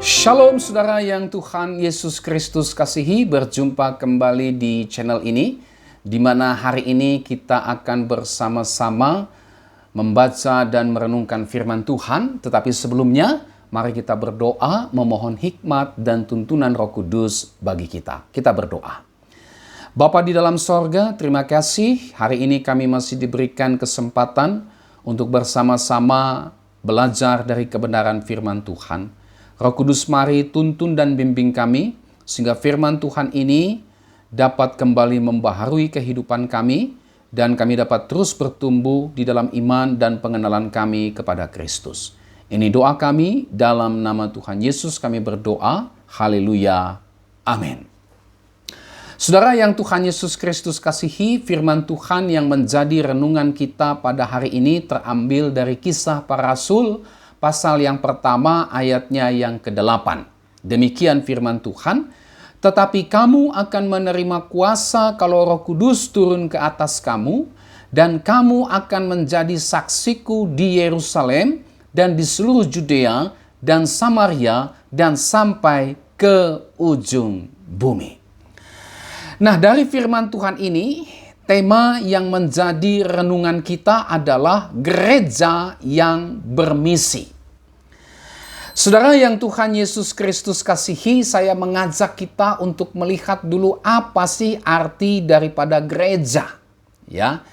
Shalom saudara yang Tuhan Yesus Kristus kasihi, berjumpa kembali di channel ini, di mana hari ini kita akan bersama-sama membaca dan merenungkan firman Tuhan. Tetapi sebelumnya, mari kita berdoa memohon hikmat dan tuntunan Roh Kudus bagi kita. Kita berdoa. Bapa di dalam sorga, terima kasih hari ini kami masih diberikan kesempatan untuk bersama-sama belajar dari kebenaran firman Tuhan. Roh Kudus mari tuntun dan bimbing kami, sehingga firman Tuhan ini dapat kembali membaharui kehidupan kami, dan kami dapat terus bertumbuh di dalam iman dan pengenalan kami kepada Kristus. Ini doa kami, dalam nama Tuhan Yesus kami berdoa, haleluya, amin. Saudara yang Tuhan Yesus Kristus kasihi, firman Tuhan yang menjadi renungan kita pada hari ini terambil dari Kisah Para Rasul, pasal yang pertama ayatnya yang ke-8. Demikian firman Tuhan, tetapi kamu akan menerima kuasa kalau Roh Kudus turun ke atas kamu, dan kamu akan menjadi saksiku di Yerusalem dan di seluruh Judea dan Samaria dan sampai ke ujung bumi. Nah, dari firman Tuhan ini, tema yang menjadi renungan kita adalah gereja yang bermisi. Saudara yang Tuhan Yesus Kristus kasihi, saya mengajak kita untuk melihat dulu apa sih arti daripada gereja. Ya,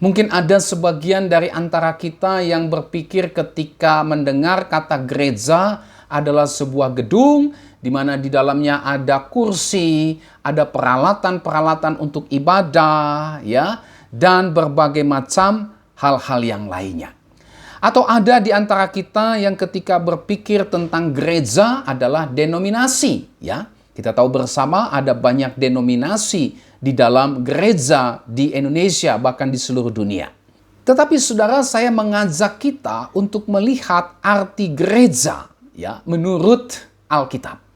mungkin ada sebagian dari antara kita yang berpikir ketika mendengar kata gereja adalah sebuah gedung di mana di dalamnya ada kursi, ada peralatan-peralatan untuk ibadah, ya, dan berbagai macam hal-hal yang lainnya. Atau ada di antara kita yang ketika berpikir tentang gereja adalah denominasi, ya. Kita tahu bersama ada banyak denominasi di dalam gereja di Indonesia, bahkan di seluruh dunia. Tetapi saudara, saya mengajak kita untuk melihat arti gereja, ya, menurut Alkitab.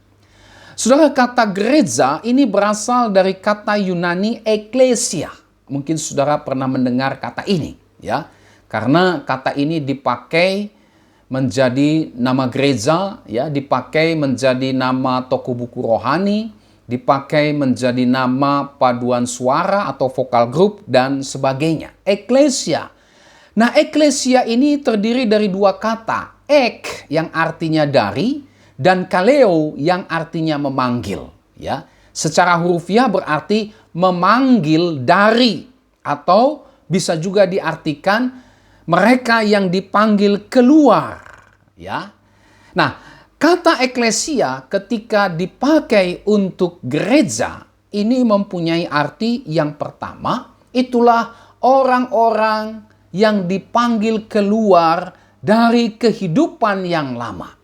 Saudara, kata gereja ini berasal dari kata Yunani eklesia. Mungkin saudara pernah mendengar kata ini, ya. Karena kata ini dipakai menjadi nama gereja, ya, dipakai menjadi nama toko buku rohani, dipakai menjadi nama paduan suara atau vokal group dan sebagainya. Eklesia. Nah, eklesia ini terdiri dari dua kata, ek yang artinya dari, dan kaleo yang artinya memanggil, ya. Secara hurufiah berarti memanggil dari, atau bisa juga diartikan mereka yang dipanggil keluar, ya. Nah, kata eklesia ketika dipakai untuk gereja ini mempunyai arti yang pertama, itulah orang-orang yang dipanggil keluar dari kehidupan yang lama.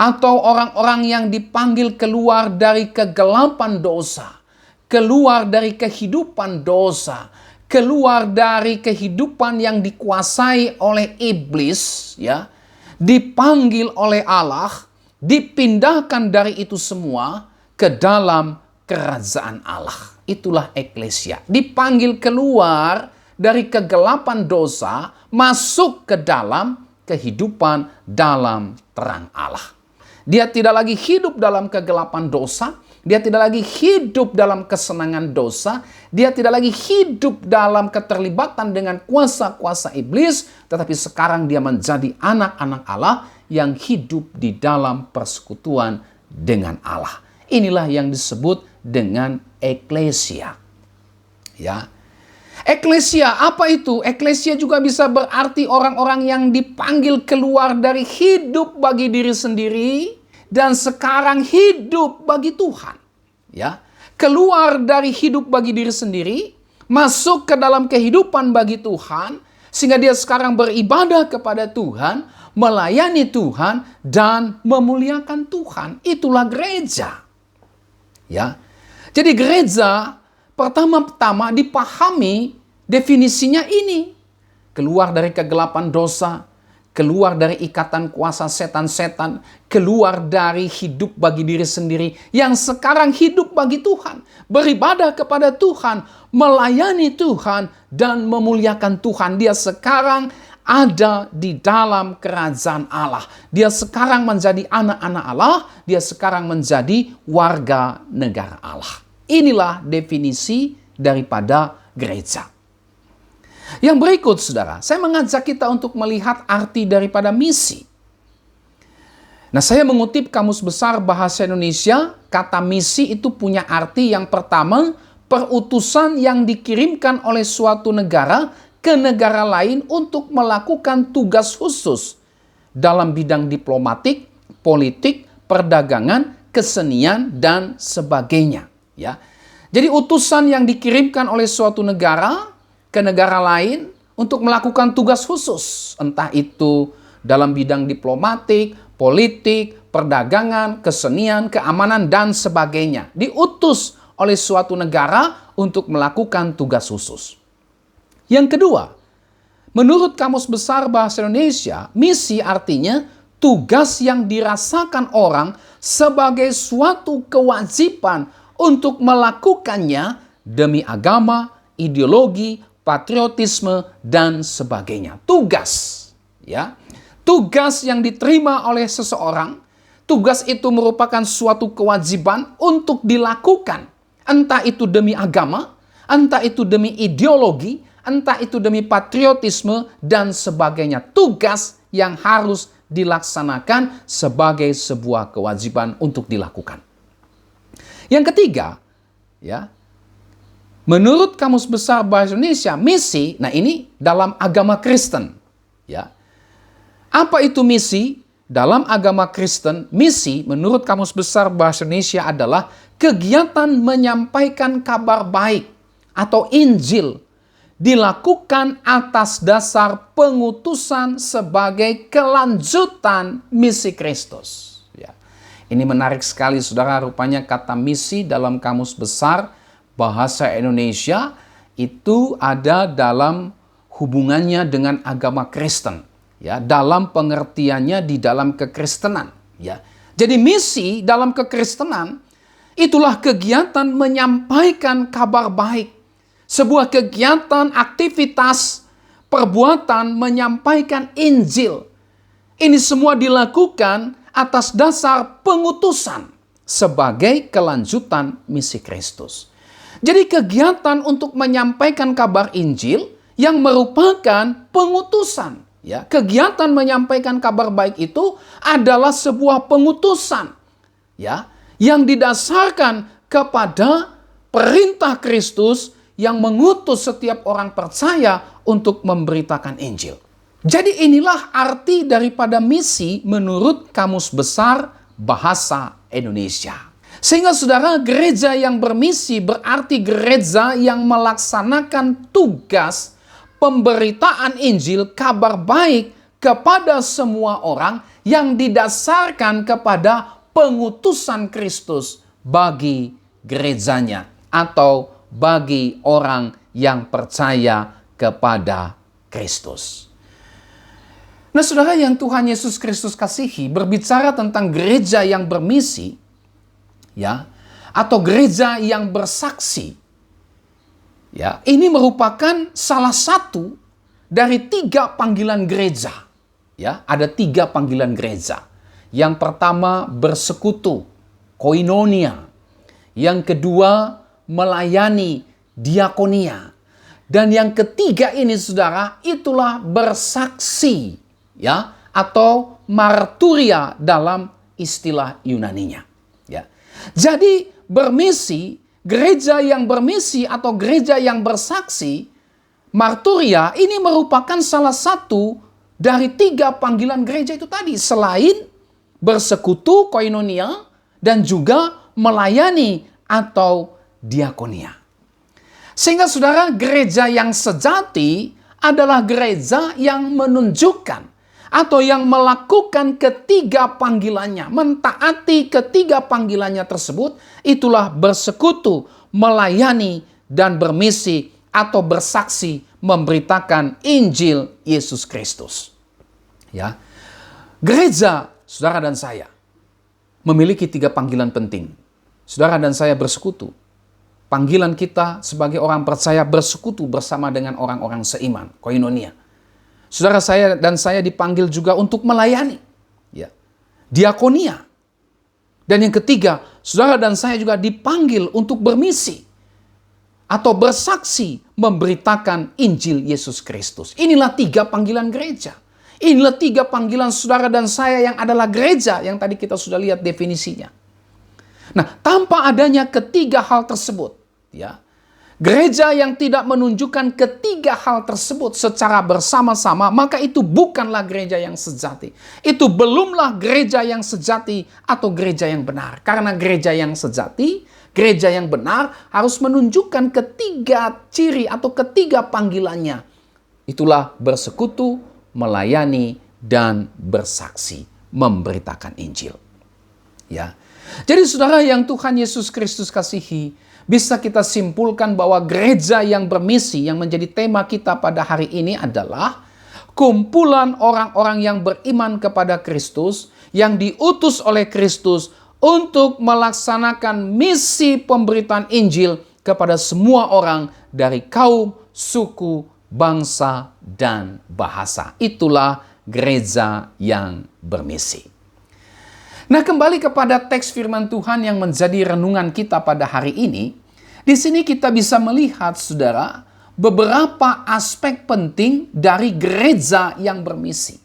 Atau orang-orang yang dipanggil keluar dari kegelapan dosa, keluar dari kehidupan dosa, keluar dari kehidupan yang dikuasai oleh iblis, ya, dipanggil oleh Allah, dipindahkan dari itu semua ke dalam kerajaan Allah. Itulah eklesia. Dipanggil keluar dari kegelapan dosa, masuk ke dalam kehidupan dalam terang Allah. Dia tidak lagi hidup dalam kegelapan dosa, dia tidak lagi hidup dalam kesenangan dosa, dia tidak lagi hidup dalam keterlibatan dengan kuasa-kuasa iblis, tetapi sekarang dia menjadi anak-anak Allah yang hidup di dalam persekutuan dengan Allah. Inilah yang disebut dengan eklesia. Ya. Eklesia, apa itu? Eklesia juga bisa berarti orang-orang yang dipanggil keluar dari hidup bagi diri sendiri dan sekarang hidup bagi Tuhan. Ya, keluar dari hidup bagi diri sendiri, masuk ke dalam kehidupan bagi Tuhan, sehingga dia sekarang beribadah kepada Tuhan, melayani Tuhan dan memuliakan Tuhan. Itulah gereja. Ya. Jadi gereja pertama-tama dipahami definisinya ini. Keluar dari kegelapan dosa, keluar dari ikatan kuasa setan-setan, keluar dari hidup bagi diri sendiri yang sekarang hidup bagi Tuhan, beribadah kepada Tuhan, melayani Tuhan dan memuliakan Tuhan. Dia sekarang ada di dalam kerajaan Allah. Dia sekarang menjadi anak-anak Allah, dia sekarang menjadi warga negara Allah. Inilah definisi daripada gereja. Yang berikut, saudara, saya mengajak kita untuk melihat arti daripada misi. Nah, saya mengutip Kamus Besar Bahasa Indonesia, kata misi itu punya arti yang pertama, perutusan yang dikirimkan oleh suatu negara ke negara lain untuk melakukan tugas khusus dalam bidang diplomatik, politik, perdagangan, kesenian, dan sebagainya. Ya. Jadi utusan yang dikirimkan oleh suatu negara ke negara lain untuk melakukan tugas khusus, entah itu dalam bidang diplomatik, politik, perdagangan, kesenian, keamanan, dan sebagainya. Diutus oleh suatu negara untuk melakukan tugas khusus. Yang kedua, menurut Kamus Besar Bahasa Indonesia, misi artinya tugas yang dirasakan orang sebagai suatu kewajiban untuk melakukannya demi agama, ideologi, patriotisme, dan sebagainya. Tugas, ya. Tugas yang diterima oleh seseorang, tugas itu merupakan suatu kewajiban untuk dilakukan. Entah itu demi agama, entah itu demi ideologi, entah itu demi patriotisme, dan sebagainya. Tugas yang harus dilaksanakan sebagai sebuah kewajiban untuk dilakukan. Yang ketiga, ya, menurut Kamus Besar Bahasa Indonesia, misi, nah ini dalam agama Kristen. Ya. Apa itu misi? Dalam agama Kristen, misi menurut Kamus Besar Bahasa Indonesia adalah kegiatan menyampaikan kabar baik atau Injil dilakukan atas dasar pengutusan sebagai kelanjutan misi Kristus. Ya. Ini menarik sekali, saudara. Rupanya kata misi dalam Kamus Besar Bahasa Indonesia itu ada dalam hubungannya dengan agama Kristen. Ya, dalam pengertiannya di dalam kekristenan. Ya. Jadi misi dalam kekristenan itulah kegiatan menyampaikan kabar baik. Sebuah kegiatan, aktivitas, perbuatan menyampaikan Injil. Ini semua dilakukan atas dasar pengutusan sebagai kelanjutan misi Kristus. Jadi kegiatan untuk menyampaikan kabar Injil yang merupakan pengutusan. Ya, kegiatan menyampaikan kabar baik itu adalah sebuah pengutusan. Ya, yang didasarkan kepada perintah Kristus yang mengutus setiap orang percaya untuk memberitakan Injil. Jadi inilah arti daripada misi menurut Kamus Besar Bahasa Indonesia. Sehingga saudara, gereja yang bermisi berarti gereja yang melaksanakan tugas pemberitaan Injil, kabar baik kepada semua orang yang didasarkan kepada pengutusan Kristus bagi gerejanya atau bagi orang yang percaya kepada Kristus. Nah, saudara yang Tuhan Yesus Kristus kasihi, berbicara tentang gereja yang bermisi, ya, atau gereja yang bersaksi, ya, ini merupakan salah satu dari 3 panggilan gereja. Ya, ada 3 panggilan gereja. Yang pertama bersekutu, koinonia. Yang kedua melayani, diakonia. Dan yang ketiga ini saudara, itulah bersaksi, ya, atau marturia dalam istilah Yunaninya. Ya. Jadi bermisi, gereja yang bermisi atau gereja yang bersaksi, marturia, ini merupakan salah satu dari 3 panggilan gereja itu tadi. Selain bersekutu, koinonia, dan juga melayani atau diakonia. Sehingga saudara, gereja yang sejati adalah gereja yang menunjukkan atau yang melakukan ketiga panggilannya, mentaati ketiga panggilannya tersebut, itulah bersekutu, melayani, dan bermisi atau bersaksi memberitakan Injil Yesus Kristus. Ya. Gereja, saudara dan saya, memiliki 3 panggilan penting. Saudara dan saya bersekutu. Panggilan kita sebagai orang percaya bersekutu bersama dengan orang-orang seiman, koinonia. saudara saya dan saya dipanggil juga untuk melayani. Ya. Diakonia. Dan yang ketiga, saudara dan saya juga dipanggil untuk bermisi atau bersaksi memberitakan Injil Yesus Kristus. Inilah 3 panggilan gereja. Inilah 3 panggilan saudara dan saya yang adalah gereja yang tadi kita sudah lihat definisinya. Nah, tanpa adanya ketiga hal tersebut, ya, gereja yang tidak menunjukkan ketiga hal tersebut secara bersama-sama, maka itu bukanlah gereja yang sejati. Itu belumlah gereja yang sejati atau gereja yang benar. Karena gereja yang sejati, gereja yang benar harus menunjukkan ketiga ciri atau ketiga panggilannya. Itulah bersekutu, melayani, dan bersaksi, memberitakan Injil. Ya. Jadi saudara yang Tuhan Yesus Kristus kasihi, bisa kita simpulkan bahwa gereja yang bermisi yang menjadi tema kita pada hari ini adalah kumpulan orang-orang yang beriman kepada Kristus, yang diutus oleh Kristus untuk melaksanakan misi pemberitaan Injil kepada semua orang dari kaum, suku, bangsa, dan bahasa. Itulah gereja yang bermisi. Nah, kembali kepada teks firman Tuhan yang menjadi renungan kita pada hari ini. Di sini kita bisa melihat, saudara, beberapa aspek penting dari gereja yang bermisi.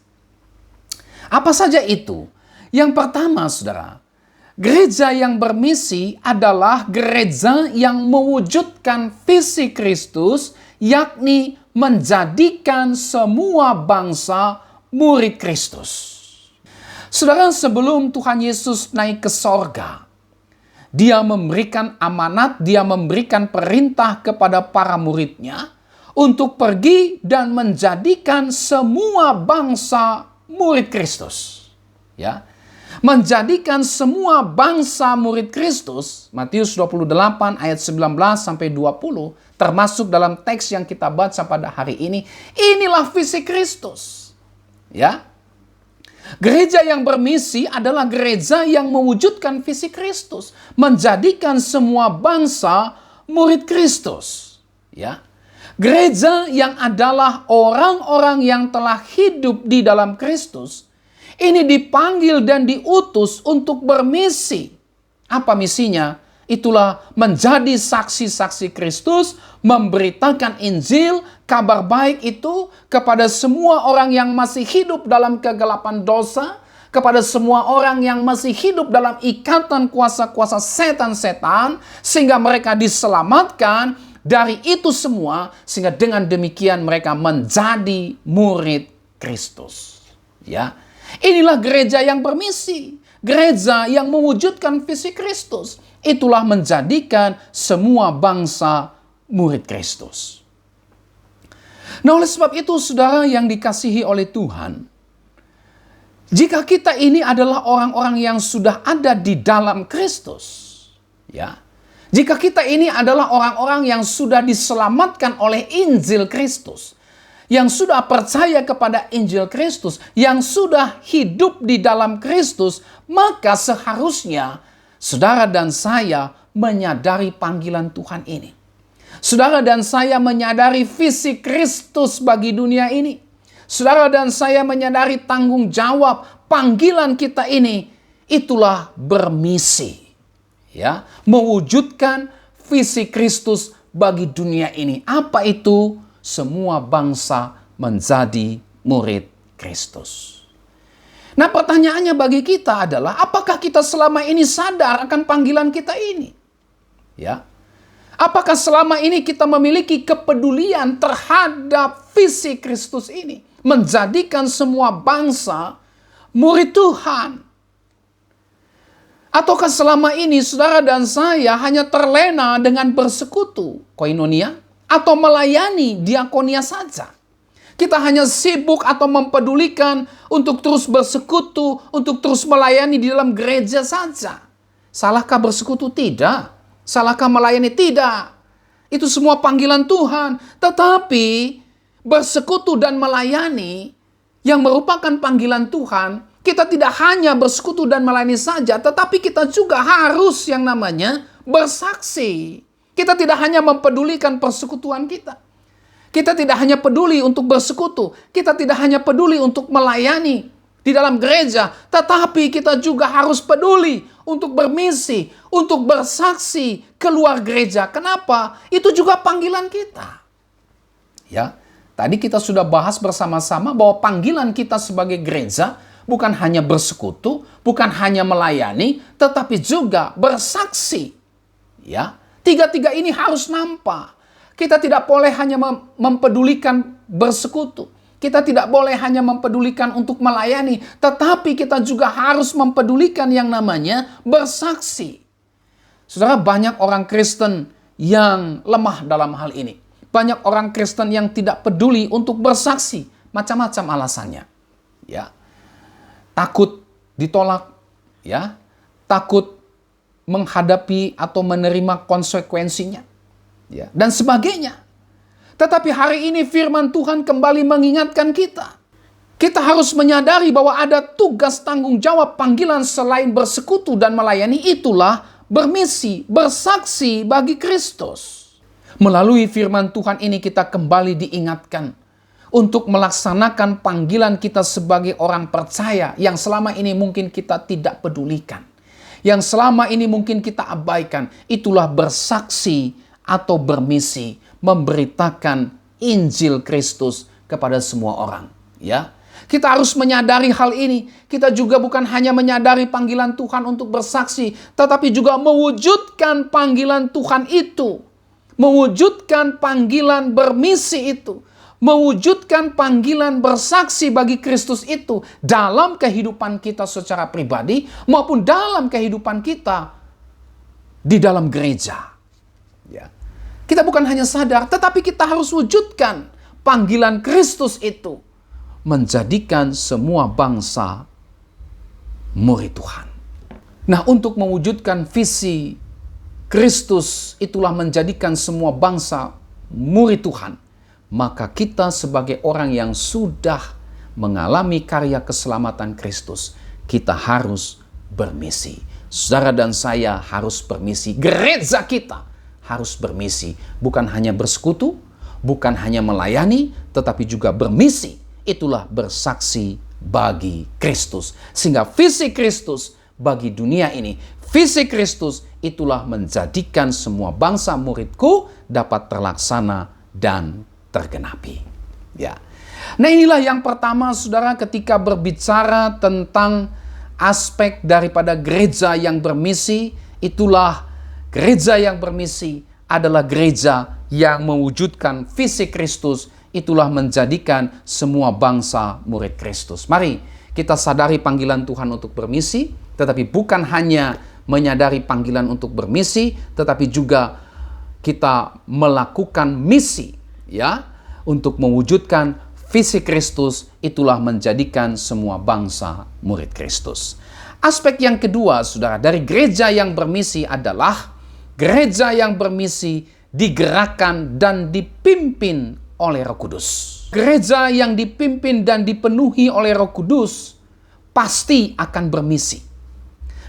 Apa saja itu? Yang pertama, saudara, gereja yang bermisi adalah gereja yang mewujudkan visi Kristus, yakni menjadikan semua bangsa murid Kristus. Saudara, sebelum Tuhan Yesus naik ke sorga, Dia memberikan amanat, Dia memberikan perintah kepada para muridnya untuk pergi dan menjadikan semua bangsa murid Kristus. Ya, menjadikan semua bangsa murid Kristus, Matius 28 ayat 19 sampai 20, termasuk dalam teks yang kita baca pada hari ini. Inilah visi Kristus. Ya. Gereja yang bermisi adalah gereja yang mewujudkan visi Kristus, menjadikan semua bangsa murid Kristus. Ya. Gereja yang adalah orang-orang yang telah hidup di dalam Kristus, ini dipanggil dan diutus untuk bermisi. Apa misinya? Itulah menjadi saksi-saksi Kristus, memberitakan Injil, kabar baik itu kepada semua orang yang masih hidup dalam kegelapan dosa, kepada semua orang yang masih hidup dalam ikatan kuasa-kuasa setan-setan, sehingga mereka diselamatkan dari itu semua, sehingga dengan demikian mereka menjadi murid Kristus. Ya, inilah gereja yang bermisi, gereja yang mewujudkan visi Kristus. Itulah menjadikan semua bangsa murid Kristus. Nah, oleh sebab itu, saudara yang dikasihi oleh Tuhan, jika kita ini adalah orang-orang yang sudah ada di dalam Kristus, ya, jika kita ini adalah orang-orang yang sudah diselamatkan oleh Injil Kristus, yang sudah percaya kepada Injil Kristus, yang sudah hidup di dalam Kristus, maka seharusnya saudara dan saya menyadari panggilan Tuhan ini. Saudara dan saya menyadari visi Kristus bagi dunia ini. Saudara dan saya menyadari tanggung jawab panggilan kita ini. Itulah bermisi. Ya, mewujudkan visi Kristus bagi dunia ini. Apa itu? Semua bangsa menjadi murid Kristus. Nah, pertanyaannya bagi kita adalah, apakah kita selama ini sadar akan panggilan kita ini? Ya. Apakah selama ini kita memiliki kepedulian terhadap visi Kristus ini? Menjadikan semua bangsa murid Tuhan. Ataukah selama ini saudara dan saya hanya terlena dengan bersekutu, koinonia, atau melayani diakonia saja? Kita hanya sibuk atau mempedulikan untuk terus bersekutu, untuk terus melayani di dalam gereja saja. Salahkah bersekutu? Tidak. Salahkah melayani? Tidak. Itu semua panggilan Tuhan. Tetapi bersekutu dan melayani yang merupakan panggilan Tuhan, kita tidak hanya bersekutu dan melayani saja, tetapi kita juga harus yang namanya bersaksi. Kita tidak hanya mempedulikan persekutuan kita. Kita tidak hanya peduli untuk bersekutu, kita tidak hanya peduli untuk melayani di dalam gereja, tetapi kita juga harus peduli untuk bermisi, untuk bersaksi keluar gereja. Kenapa? Itu juga panggilan kita. Ya, tadi kita sudah bahas bersama-sama bahwa panggilan kita sebagai gereja bukan hanya bersekutu, bukan hanya melayani, tetapi juga bersaksi. Ya, tiga-tiga ini harus nampak. Kita tidak boleh hanya mempedulikan bersekutu. Kita tidak boleh hanya mempedulikan untuk melayani, tetapi kita juga harus mempedulikan yang namanya bersaksi. Saudara, banyak orang Kristen yang lemah dalam hal ini. Banyak orang Kristen yang tidak peduli untuk bersaksi. Macam-macam alasannya. Ya. Takut ditolak, ya. Takut menghadapi atau menerima konsekuensinya. Ya, dan sebagainya. Tetapi hari ini firman Tuhan kembali mengingatkan kita. Kita harus menyadari bahwa ada tugas tanggung jawab panggilan selain bersekutu dan melayani, itulah bermisi, bersaksi bagi Kristus. Melalui firman Tuhan ini kita kembali diingatkan untuk melaksanakan panggilan kita sebagai orang percaya yang selama ini mungkin kita tidak pedulikan. Yang selama ini mungkin kita abaikan, itulah bersaksi atau bermisi, memberitakan Injil Kristus kepada semua orang. Ya, kita harus menyadari hal ini. Kita juga bukan hanya menyadari panggilan Tuhan untuk bersaksi, tetapi juga mewujudkan panggilan Tuhan itu. Mewujudkan panggilan bermisi itu. Mewujudkan panggilan bersaksi bagi Kristus itu dalam kehidupan kita secara pribadi maupun dalam kehidupan kita di dalam gereja. Ya. Kita bukan hanya sadar, tetapi kita harus wujudkan panggilan Kristus itu. Menjadikan semua bangsa murid Tuhan. Nah, untuk mewujudkan visi Kristus itulah menjadikan semua bangsa murid Tuhan. Maka kita sebagai orang yang sudah mengalami karya keselamatan Kristus, kita harus bermisi. Saudara dan saya harus bermisi. Gereja kita harus bermisi, bukan hanya bersekutu, bukan hanya melayani, tetapi juga bermisi. Itulah bersaksi bagi Kristus. Sehingga visi Kristus bagi dunia ini, visi Kristus itulah menjadikan semua bangsa muridku dapat terlaksana dan tergenapi. Ya. Nah, inilah yang pertama, saudara, ketika berbicara tentang aspek daripada gereja yang bermisi, itulah gereja yang bermisi adalah gereja yang mewujudkan visi Kristus, itulah menjadikan semua bangsa murid Kristus. Mari kita sadari panggilan Tuhan untuk bermisi, tetapi bukan hanya menyadari panggilan untuk bermisi, tetapi juga kita melakukan misi, ya, untuk mewujudkan visi Kristus, itulah menjadikan semua bangsa murid Kristus. Aspek yang kedua, saudara, dari gereja yang bermisi adalah gereja yang bermisi digerakkan dan dipimpin oleh Roh Kudus. Gereja yang dipimpin dan dipenuhi oleh Roh Kudus pasti akan bermisi.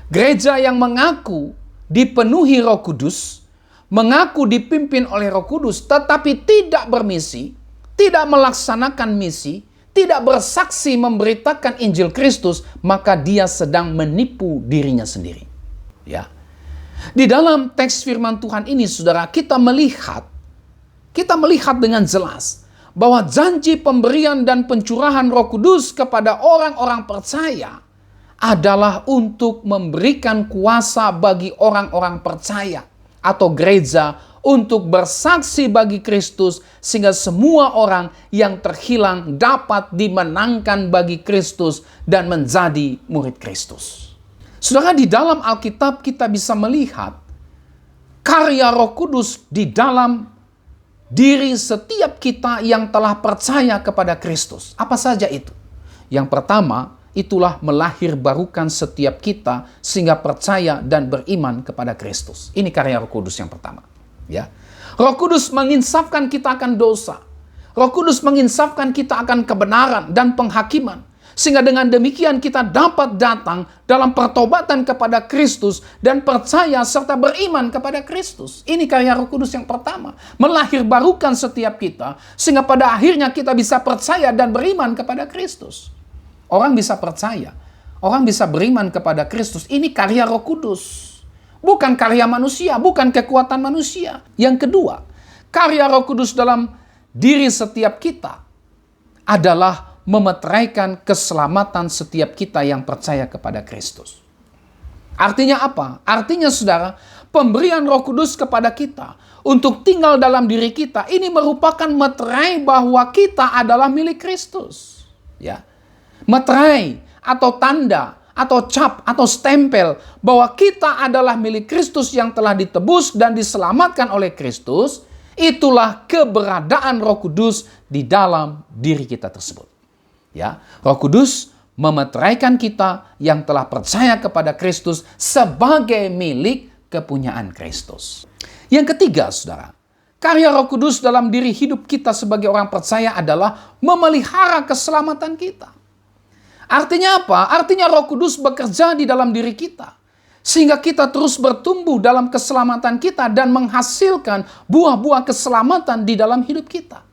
Gereja yang mengaku dipenuhi Roh Kudus, mengaku dipimpin oleh Roh Kudus, tetapi tidak bermisi, tidak melaksanakan misi, tidak bersaksi memberitakan Injil Kristus, maka dia sedang menipu dirinya sendiri. Ya. Di dalam teks firman Tuhan ini, saudara, kita melihat dengan jelas bahwa janji pemberian dan pencurahan Roh Kudus kepada orang-orang percaya adalah untuk memberikan kuasa bagi orang-orang percaya atau gereja untuk bersaksi bagi Kristus, sehingga semua orang yang terhilang dapat dimenangkan bagi Kristus dan menjadi murid Kristus. Saudara, di dalam Alkitab kita bisa melihat karya Roh Kudus di dalam diri setiap kita yang telah percaya kepada Kristus. Apa saja itu? Yang pertama, itulah melahirbarukan setiap kita sehingga percaya dan beriman kepada Kristus. Ini karya Roh Kudus yang pertama. Ya. Roh Kudus menginsafkan kita akan dosa. Roh Kudus menginsafkan kita akan kebenaran dan penghakiman. Sehingga dengan demikian kita dapat datang dalam pertobatan kepada Kristus dan percaya serta beriman kepada Kristus. Ini karya Roh Kudus yang pertama. Melahirbarukan setiap kita sehingga pada akhirnya kita bisa percaya dan beriman kepada Kristus. Orang bisa percaya, orang bisa beriman kepada Kristus. Ini karya Roh Kudus. Bukan karya manusia, bukan kekuatan manusia. Yang kedua, karya Roh Kudus dalam diri setiap kita adalah memeteraikan keselamatan setiap kita yang percaya kepada Kristus. Artinya apa? Artinya saudara, pemberian Roh Kudus kepada kita untuk tinggal dalam diri kita ini merupakan meterai bahwa kita adalah milik Kristus. Ya. Meterai atau tanda atau cap atau stempel bahwa kita adalah milik Kristus yang telah ditebus dan diselamatkan oleh Kristus, itulah keberadaan Roh Kudus di dalam diri kita tersebut. Ya, Roh Kudus memeteraikan kita yang telah percaya kepada Kristus sebagai milik kepunyaan Kristus. Yang ketiga, saudara, karya Roh Kudus dalam diri hidup kita sebagai orang percaya adalah memelihara keselamatan kita. Artinya apa? Artinya Roh Kudus bekerja di dalam diri kita, sehingga kita terus bertumbuh dalam keselamatan kita dan menghasilkan buah-buah keselamatan di dalam hidup kita.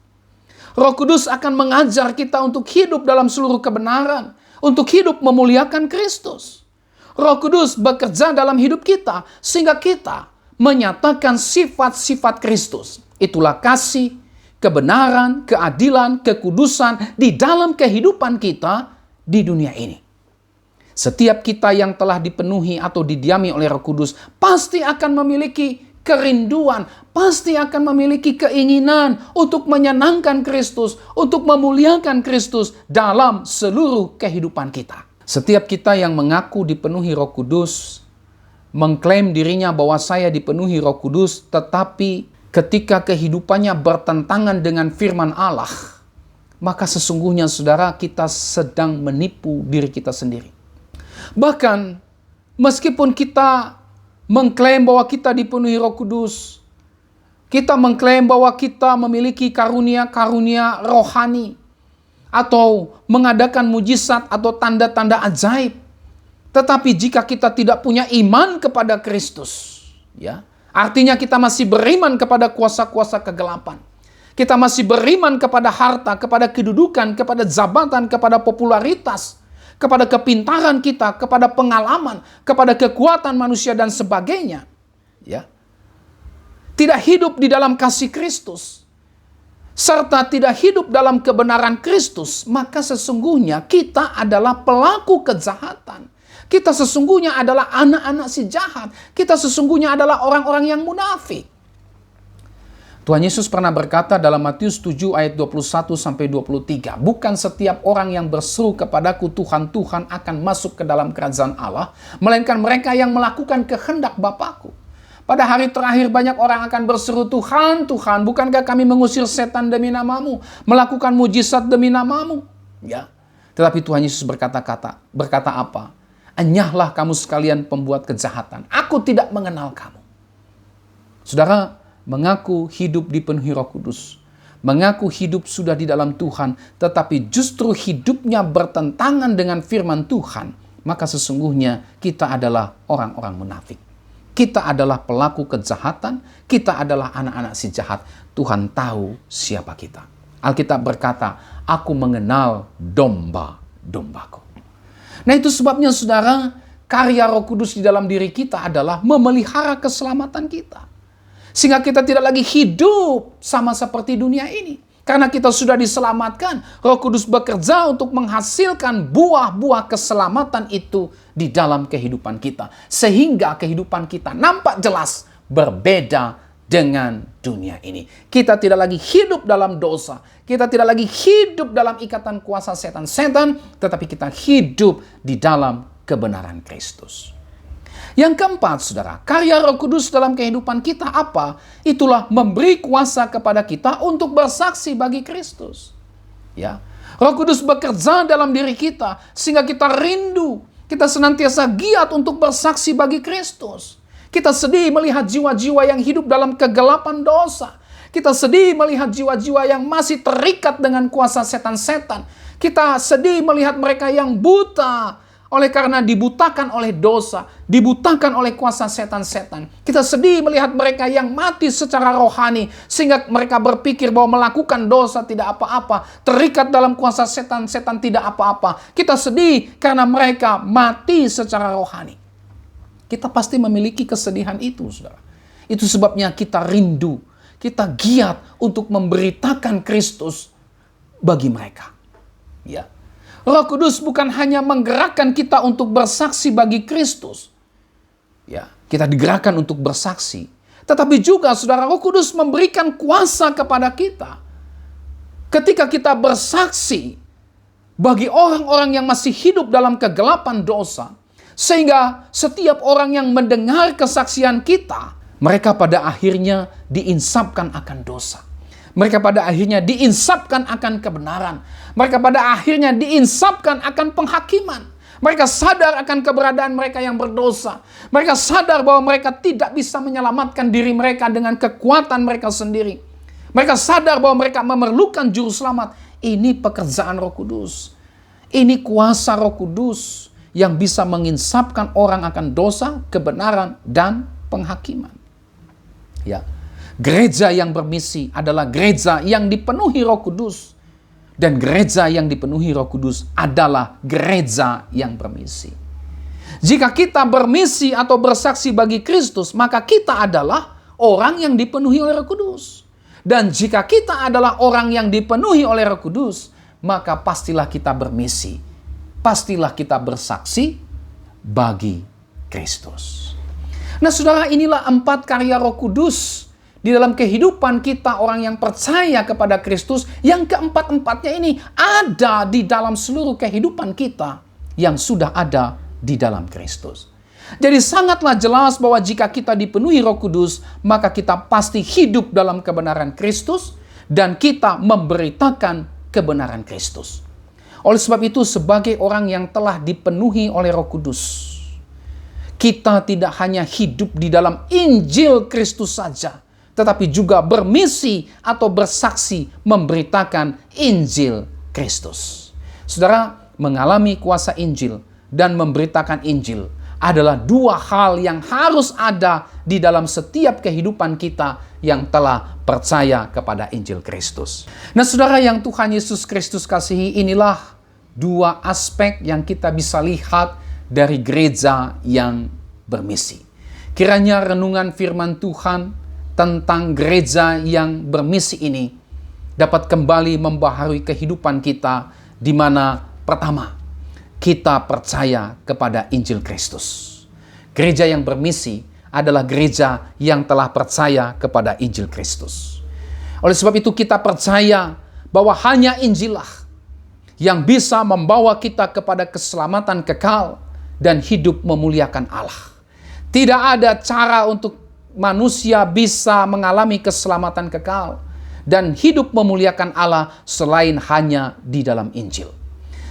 Roh Kudus akan mengajar kita untuk hidup dalam seluruh kebenaran, untuk hidup memuliakan Kristus. Roh Kudus bekerja dalam hidup kita sehingga kita menyatakan sifat-sifat Kristus. Itulah kasih, kebenaran, keadilan, kekudusan di dalam kehidupan kita di dunia ini. Setiap kita yang telah dipenuhi atau didiami oleh Roh Kudus pasti akan memiliki kerinduan, pasti akan memiliki keinginan untuk menyenangkan Kristus, untuk memuliakan Kristus dalam seluruh kehidupan kita. Setiap kita yang mengaku dipenuhi Roh Kudus, mengklaim dirinya bahwa saya dipenuhi Roh Kudus, tetapi ketika kehidupannya bertentangan dengan firman Allah, maka sesungguhnya saudara kita sedang menipu diri kita sendiri. Bahkan meskipun kita mengklaim bahwa kita dipenuhi Roh Kudus, kita mengklaim bahwa kita memiliki karunia-karunia rohani, atau mengadakan mujizat atau tanda-tanda ajaib. Tetapi jika kita tidak punya iman kepada Kristus, ya, artinya kita masih beriman kepada kuasa-kuasa kegelapan. Kita masih beriman kepada harta, kepada kedudukan, kepada jabatan, kepada popularitas, kepada kepintaran kita, kepada pengalaman, kepada kekuatan manusia dan sebagainya. Ya. Tidak hidup di dalam kasih Kristus, serta tidak hidup dalam kebenaran Kristus, maka sesungguhnya kita adalah pelaku kejahatan. Kita sesungguhnya adalah anak-anak si jahat. Kita sesungguhnya adalah orang-orang yang munafik. Tuhan Yesus pernah berkata dalam Matius 7 ayat 21-23, bukan setiap orang yang berseru kepadaku Tuhan, Tuhan akan masuk ke dalam kerajaan Allah, melainkan mereka yang melakukan kehendak Bapa-Ku. Pada hari terakhir banyak orang akan berseru, Tuhan, Tuhan, bukankah kami mengusir setan demi namamu, melakukan mujizat demi namamu? Ya. Tetapi Tuhan Yesus berkata apa? Enyahlah kamu sekalian pembuat kejahatan, aku tidak mengenal kamu. Saudara, mengaku hidup dipenuhi Roh Kudus, mengaku hidup sudah di dalam Tuhan, tetapi justru hidupnya bertentangan dengan firman Tuhan, maka sesungguhnya kita adalah orang-orang munafik. Kita adalah pelaku kejahatan, kita adalah anak-anak si jahat. Tuhan tahu siapa kita. Alkitab berkata, aku mengenal domba-dombaku. Nah itu sebabnya saudara, karya Roh Kudus di dalam diri kita adalah memelihara keselamatan kita. Sehingga kita tidak lagi hidup sama seperti dunia ini. Karena kita sudah diselamatkan, Roh Kudus bekerja untuk menghasilkan buah-buah keselamatan itu di dalam kehidupan kita. Sehingga kehidupan kita nampak jelas berbeda dengan dunia ini. Kita tidak lagi hidup dalam dosa. Kita tidak lagi hidup dalam ikatan kuasa setan-setan, tetapi kita hidup di dalam kebenaran Kristus. Yang keempat, saudara, karya Roh Kudus dalam kehidupan kita apa? Itulah memberi kuasa kepada kita untuk bersaksi bagi Kristus. Ya, Roh Kudus bekerja dalam diri kita sehingga kita rindu, kita senantiasa giat untuk bersaksi bagi Kristus. Kita sedih melihat jiwa-jiwa yang hidup dalam kegelapan dosa. Kita sedih melihat jiwa-jiwa yang masih terikat dengan kuasa setan-setan. Kita sedih melihat mereka yang buta oleh karena dibutakan oleh dosa, dibutakan oleh kuasa setan-setan. Kita sedih melihat mereka yang mati secara rohani, sehingga mereka berpikir bahwa melakukan dosa tidak apa-apa, terikat dalam kuasa setan-setan tidak apa-apa. Kita sedih karena mereka mati secara rohani. Kita pasti memiliki kesedihan itu, saudara. Itu sebabnya kita rindu, kita giat untuk memberitakan Kristus bagi mereka. Ya. Roh Kudus bukan hanya menggerakkan kita untuk bersaksi bagi Kristus. Ya, kita digerakkan untuk bersaksi. Tetapi juga saudara, Roh Kudus memberikan kuasa kepada kita. Ketika kita bersaksi bagi orang-orang yang masih hidup dalam kegelapan dosa. Sehingga setiap orang yang mendengar kesaksian kita, mereka pada akhirnya diinsapkan akan dosa. Mereka pada akhirnya diinsapkan akan kebenaran. Mereka pada akhirnya diinsapkan akan penghakiman. Mereka sadar akan keberadaan mereka yang berdosa. Mereka sadar bahwa mereka tidak bisa menyelamatkan diri mereka dengan kekuatan mereka sendiri. Mereka sadar bahwa mereka memerlukan juru selamat. Ini pekerjaan Roh Kudus. Ini kuasa Roh Kudus yang bisa menginsapkan orang akan dosa, kebenaran, dan penghakiman. Ya. Gereja yang bermisi adalah gereja yang dipenuhi Roh Kudus. Dan gereja yang dipenuhi Roh Kudus adalah gereja yang bermisi. Jika kita bermisi atau bersaksi bagi Kristus, maka kita adalah orang yang dipenuhi oleh Roh Kudus. Dan jika kita adalah orang yang dipenuhi oleh Roh Kudus, maka pastilah kita bermisi. Pastilah kita bersaksi bagi Kristus. Nah saudara, inilah 4 karya Roh Kudus di dalam kehidupan kita orang yang percaya kepada Kristus, yang keempat-empatnya ini ada di dalam seluruh kehidupan kita yang sudah ada di dalam Kristus. Jadi sangatlah jelas bahwa jika kita dipenuhi Roh Kudus, maka kita pasti hidup dalam kebenaran Kristus dan kita memberitakan kebenaran Kristus. Oleh sebab itu, sebagai orang yang telah dipenuhi oleh Roh Kudus, kita tidak hanya hidup di dalam Injil Kristus saja, tetapi juga bermisi atau bersaksi memberitakan Injil Kristus. Saudara, mengalami kuasa Injil dan memberitakan Injil adalah 2 hal yang harus ada di dalam setiap kehidupan kita yang telah percaya kepada Injil Kristus. Nah saudara yang Tuhan Yesus Kristus kasihi, inilah 2 aspek yang kita bisa lihat dari gereja yang bermisi. Kiranya renungan firman Tuhan tentang gereja yang bermisi ini dapat kembali membaharui kehidupan kita, di mana pertama, kita percaya kepada Injil Kristus. Gereja yang bermisi adalah gereja yang telah percaya kepada Injil Kristus. Oleh sebab itu kita percaya bahwa hanya Injil lah yang bisa membawa kita kepada keselamatan kekal dan hidup memuliakan Allah. Tidak ada cara untuk manusia bisa mengalami keselamatan kekal dan hidup memuliakan Allah selain hanya di dalam Injil.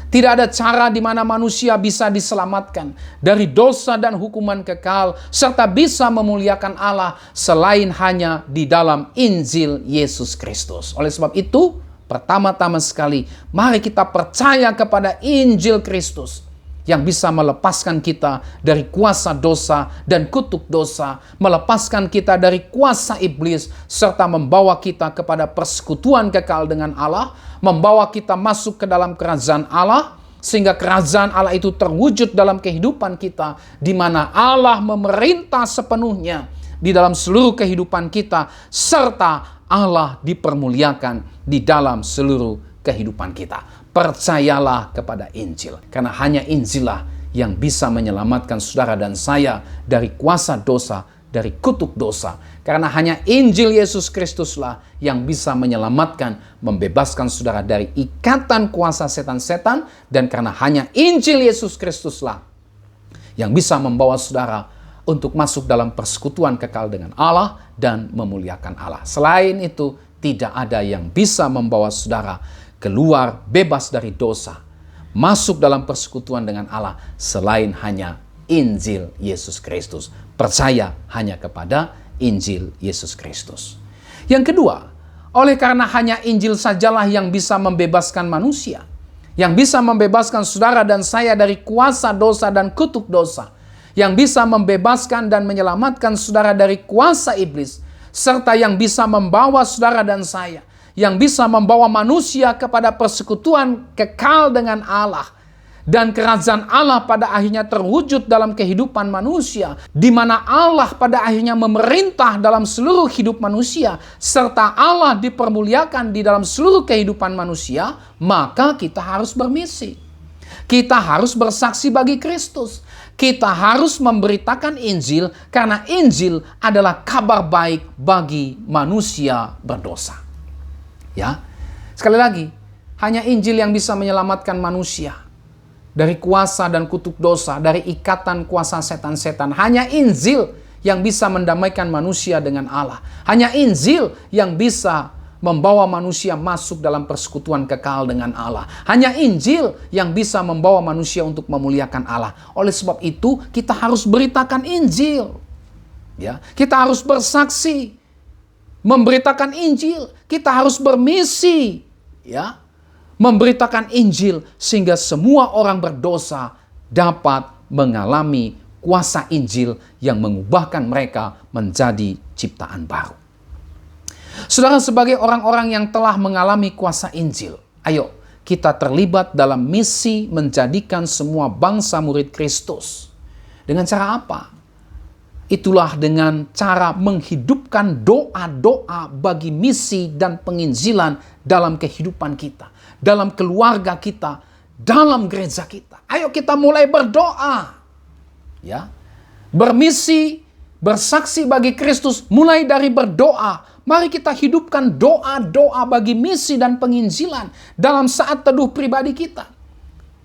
Tidak ada cara di mana manusia bisa diselamatkan dari dosa dan hukuman kekal serta bisa memuliakan Allah selain hanya di dalam Injil Yesus Kristus. Oleh sebab itu, pertama-tama sekali, mari kita percaya kepada Injil Kristus yang bisa melepaskan kita dari kuasa dosa dan kutuk dosa, melepaskan kita dari kuasa iblis, serta membawa kita kepada persekutuan kekal dengan Allah, membawa kita masuk ke dalam kerajaan Allah, sehingga kerajaan Allah itu terwujud dalam kehidupan kita, di mana Allah memerintah sepenuhnya di dalam seluruh kehidupan kita, serta Allah dipermuliakan di dalam seluruh kehidupan kita. Percayalah kepada Injil, karena hanya Injillah yang bisa menyelamatkan saudara dan saya dari kuasa dosa, dari kutuk dosa. Karena hanya Injil Yesus Kristuslah yang bisa menyelamatkan, membebaskan saudara dari ikatan kuasa setan-setan, dan karena hanya Injil Yesus Kristuslah yang bisa membawa saudara untuk masuk dalam persekutuan kekal dengan Allah dan memuliakan Allah. Selain itu, tidak ada yang bisa membawa saudara keluar bebas dari dosa, masuk dalam persekutuan dengan Allah selain hanya Injil Yesus Kristus. Percaya hanya kepada Injil Yesus Kristus. Yang kedua, Oleh karena hanya Injil sajalah yang bisa membebaskan manusia. Yang bisa membebaskan saudara dan saya dari kuasa dosa dan kutuk dosa. Yang bisa membebaskan dan menyelamatkan saudara dari kuasa iblis. Serta yang bisa membawa saudara dan saya. Yang bisa membawa manusia kepada persekutuan kekal dengan Allah. Dan kerajaan Allah pada akhirnya terwujud dalam kehidupan manusia, di mana Allah pada akhirnya memerintah dalam seluruh hidup manusia, serta Allah dipermuliakan di dalam seluruh kehidupan manusia, maka kita harus bermisi. Kita harus bersaksi bagi Kristus. Kita harus memberitakan Injil, karena Injil adalah kabar baik bagi manusia berdosa. Ya, sekali lagi, hanya Injil yang bisa menyelamatkan manusia dari kuasa dan kutuk dosa, dari ikatan kuasa setan-setan. Hanya Injil yang bisa mendamaikan manusia dengan Allah. Hanya Injil yang bisa membawa manusia masuk dalam persekutuan kekal dengan Allah. Hanya Injil yang bisa membawa manusia untuk memuliakan Allah. Oleh sebab itu, kita harus beritakan Injil. Ya, kita harus bersaksi, memberitakan Injil. Kita harus bermisi, ya, memberitakan Injil sehingga semua orang berdosa dapat mengalami kuasa Injil yang mengubahkan mereka menjadi ciptaan baru. Saudara, sebagai orang-orang yang telah mengalami kuasa Injil, ayo kita terlibat dalam misi menjadikan semua bangsa murid Kristus. Dengan cara apa? Itulah dengan cara menghidupkan doa-doa bagi misi dan penginjilan dalam kehidupan kita, dalam keluarga kita, dalam gereja kita. Ayo kita mulai berdoa. Ya. Bermisi, bersaksi bagi Kristus mulai dari berdoa. Mari kita hidupkan doa-doa bagi misi dan penginjilan dalam saat teduh pribadi kita.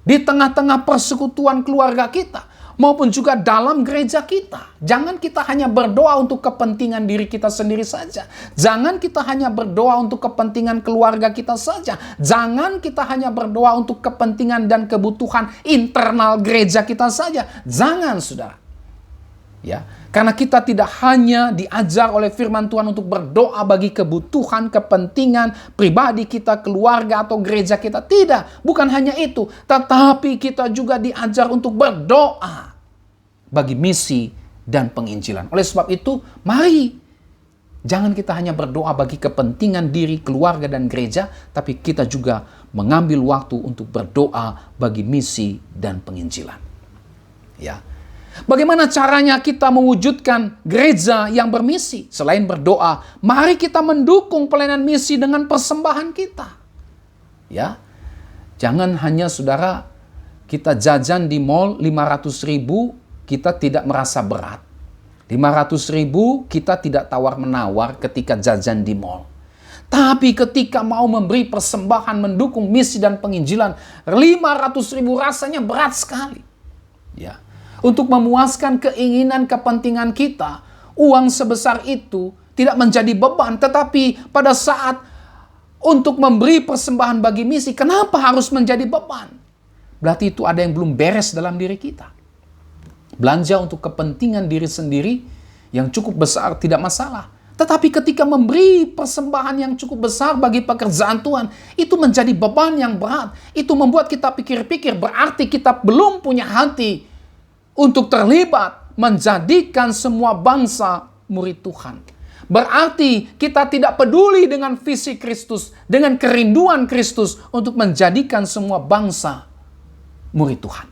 Di tengah-tengah persekutuan keluarga kita, maupun juga dalam gereja kita. Jangan kita hanya berdoa untuk kepentingan diri kita sendiri saja. Jangan kita hanya berdoa untuk kepentingan keluarga kita saja. Jangan kita hanya berdoa untuk kepentingan dan kebutuhan internal gereja kita saja. Jangan, saudara. Ya, karena kita tidak hanya diajar oleh firman Tuhan untuk berdoa bagi kebutuhan, kepentingan pribadi kita, keluarga atau gereja kita. Tidak, bukan hanya itu. Tetapi kita juga diajar untuk berdoa bagi misi dan penginjilan. Oleh sebab itu, mari jangan kita hanya berdoa bagi kepentingan diri, keluarga, dan gereja, tapi kita juga mengambil waktu untuk berdoa bagi misi dan penginjilan. Ya. Bagaimana caranya kita mewujudkan gereja yang bermisi? Selain berdoa, mari kita mendukung pelayanan misi dengan persembahan kita. Ya. Jangan hanya saudara kita jajan di mall 500.000, kita tidak merasa berat. 500.000 kita tidak tawar-menawar ketika jajan di mall. Tapi ketika mau memberi persembahan mendukung misi dan penginjilan, 500.000 rasanya berat sekali. Ya. Untuk memuaskan keinginan kepentingan kita, uang sebesar itu tidak menjadi beban. Tetapi pada saat untuk memberi persembahan bagi misi, kenapa harus menjadi beban? Berarti itu ada yang belum beres dalam diri kita. Belanja untuk kepentingan diri sendiri yang cukup besar tidak masalah. Tetapi ketika memberi persembahan yang cukup besar bagi pekerjaan Tuhan, itu menjadi beban yang berat. Itu membuat kita pikir-pikir, berarti kita belum punya hati untuk terlibat menjadikan semua bangsa murid Tuhan. Berarti kita tidak peduli dengan visi Kristus, dengan kerinduan Kristus untuk menjadikan semua bangsa murid Tuhan.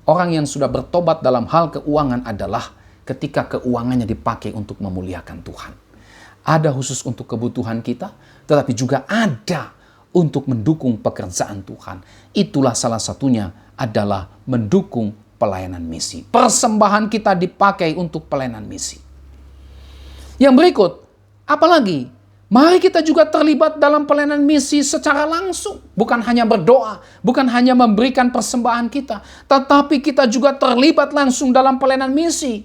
Orang yang sudah bertobat dalam hal keuangan adalah ketika keuangannya dipakai untuk memuliakan Tuhan. Ada khusus untuk kebutuhan kita, tetapi juga ada untuk mendukung pekerjaan Tuhan. Itulah salah satunya adalah mendukung pelayanan misi. Persembahan kita dipakai untuk pelayanan misi. Yang berikut, apalagi? Mari kita juga terlibat dalam pelayanan misi secara langsung. Bukan hanya berdoa, bukan hanya memberikan persembahan kita, tetapi kita juga terlibat langsung dalam pelayanan misi.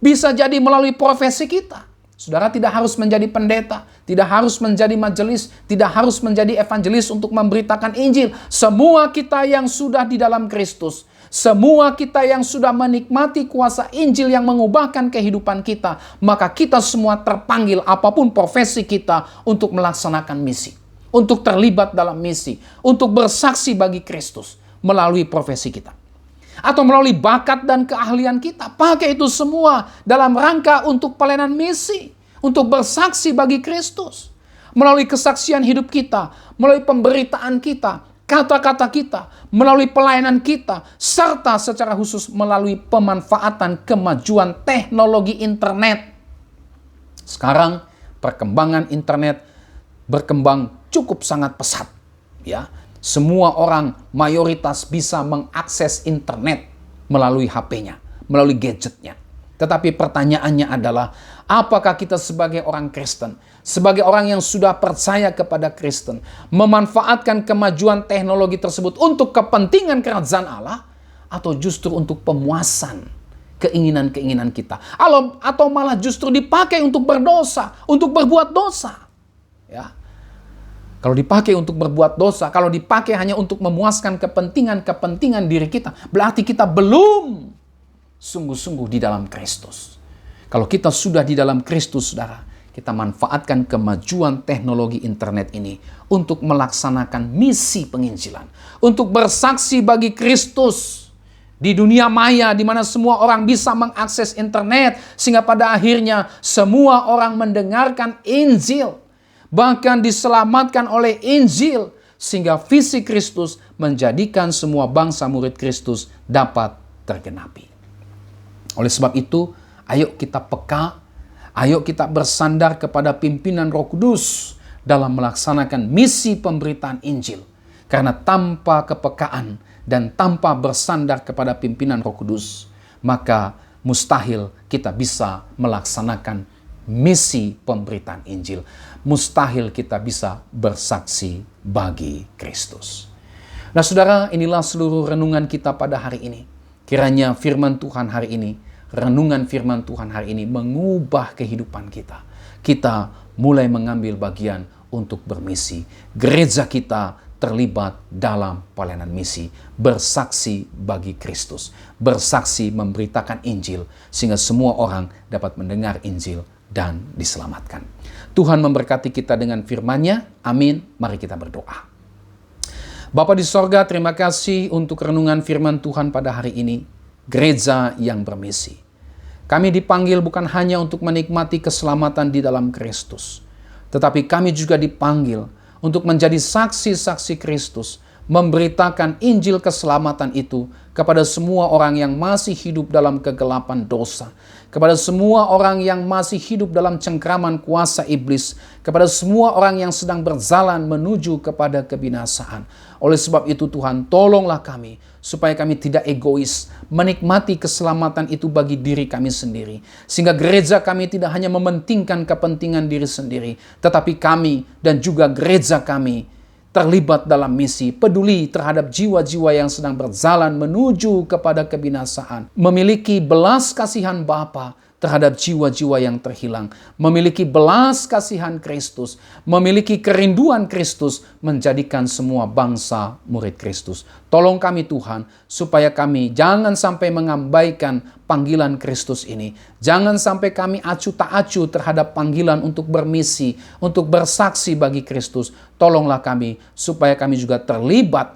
Bisa jadi melalui profesi kita. Saudara tidak harus menjadi pendeta, tidak harus menjadi majelis, tidak harus menjadi evangelis untuk memberitakan Injil. Semua kita yang sudah di dalam Kristus, semua kita yang sudah menikmati kuasa Injil yang mengubahkan kehidupan kita, maka kita semua terpanggil apapun profesi kita untuk melaksanakan misi, untuk terlibat dalam misi, untuk bersaksi bagi Kristus melalui profesi kita. Atau melalui bakat dan keahlian kita. Pakai itu semua dalam rangka untuk pelayanan misi, untuk bersaksi bagi Kristus. Melalui kesaksian hidup kita, melalui pemberitaan kita, kata-kata kita, melalui pelayanan kita, serta secara khusus melalui pemanfaatan kemajuan teknologi internet. Sekarang perkembangan internet berkembang cukup sangat pesat, ya. Semua orang mayoritas bisa mengakses internet melalui HP-nya, melalui gadgetnya. Tetapi pertanyaannya adalah, apakah kita sebagai orang Kristen, sebagai orang yang sudah percaya kepada Kristen, memanfaatkan kemajuan teknologi tersebut untuk kepentingan kerajaan Allah, atau justru untuk pemuasan keinginan-keinginan kita, atau malah justru dipakai untuk berdosa, untuk berbuat dosa. Ya. Kalau dipakai untuk berbuat dosa, kalau dipakai hanya untuk memuaskan kepentingan diri kita, berarti kita belum sungguh-sungguh di dalam Kristus. Kalau kita sudah di dalam Kristus, saudara, kita manfaatkan kemajuan teknologi internet ini untuk melaksanakan misi penginjilan, untuk bersaksi bagi Kristus di dunia maya, di mana semua orang bisa mengakses internet, sehingga pada akhirnya semua orang mendengarkan Injil, bahkan diselamatkan oleh Injil, sehingga visi Kristus menjadikan semua bangsa murid Kristus dapat tergenapi. Oleh sebab itu, ayo kita peka, ayo kita bersandar kepada pimpinan Roh Kudus dalam melaksanakan misi pemberitaan Injil. Karena tanpa kepekaan dan tanpa bersandar kepada pimpinan Roh Kudus, maka mustahil kita bisa melaksanakan misi pemberitaan Injil. Mustahil kita bisa bersaksi bagi Kristus. Nah saudara, inilah seluruh renungan kita pada hari ini. Kiranya firman Tuhan hari ini, renungan firman Tuhan hari ini mengubah kehidupan kita. Kita mulai mengambil bagian untuk bermisi. Gereja kita terlibat dalam pelayanan misi, bersaksi bagi Kristus, bersaksi memberitakan Injil, sehingga semua orang dapat mendengar Injil dan diselamatkan. Tuhan memberkati kita dengan firman-Nya. Amin. Mari kita berdoa. Bapa di sorga, terima kasih untuk renungan firman Tuhan pada hari ini. Gereja yang bermisi. Kami dipanggil bukan hanya untuk menikmati keselamatan di dalam Kristus, tetapi kami juga dipanggil untuk menjadi saksi-saksi Kristus, memberitakan Injil keselamatan itu kepada semua orang yang masih hidup dalam kegelapan dosa, kepada semua orang yang masih hidup dalam cengkraman kuasa iblis, kepada semua orang yang sedang berjalan menuju kepada kebinasaan. Oleh sebab itu Tuhan, tolonglah kami supaya kami tidak egois, menikmati keselamatan itu bagi diri kami sendiri. Sehingga gereja kami tidak hanya mementingkan kepentingan diri sendiri, tetapi kami dan juga gereja kami terlibat dalam misi, peduli terhadap jiwa-jiwa yang sedang berjalan menuju kepada kebinasaan, memiliki belas kasihan Bapa terhadap jiwa-jiwa yang terhilang, memiliki belas kasihan Kristus, memiliki kerinduan Kristus, menjadikan semua bangsa murid Kristus. Tolong kami Tuhan, supaya kami jangan sampai mengabaikan panggilan Kristus ini. Jangan sampai kami acuh tak acuh terhadap panggilan untuk bermisi, untuk bersaksi bagi Kristus. Tolonglah kami, supaya kami juga terlibat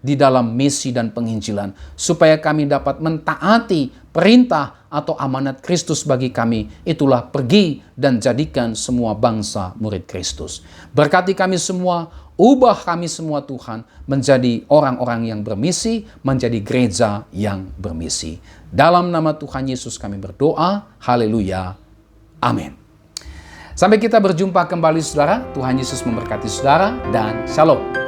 di dalam misi dan penginjilan, supaya kami dapat mentaati perintah atau amanat Kristus bagi kami. Itulah pergi dan jadikan semua bangsa murid Kristus. Berkati kami semua, ubah kami semua Tuhan menjadi orang-orang yang bermisi, menjadi gereja yang bermisi. Dalam nama Tuhan Yesus kami berdoa, haleluya, amin. Sampai kita berjumpa kembali saudara, Tuhan Yesus memberkati saudara dan shalom.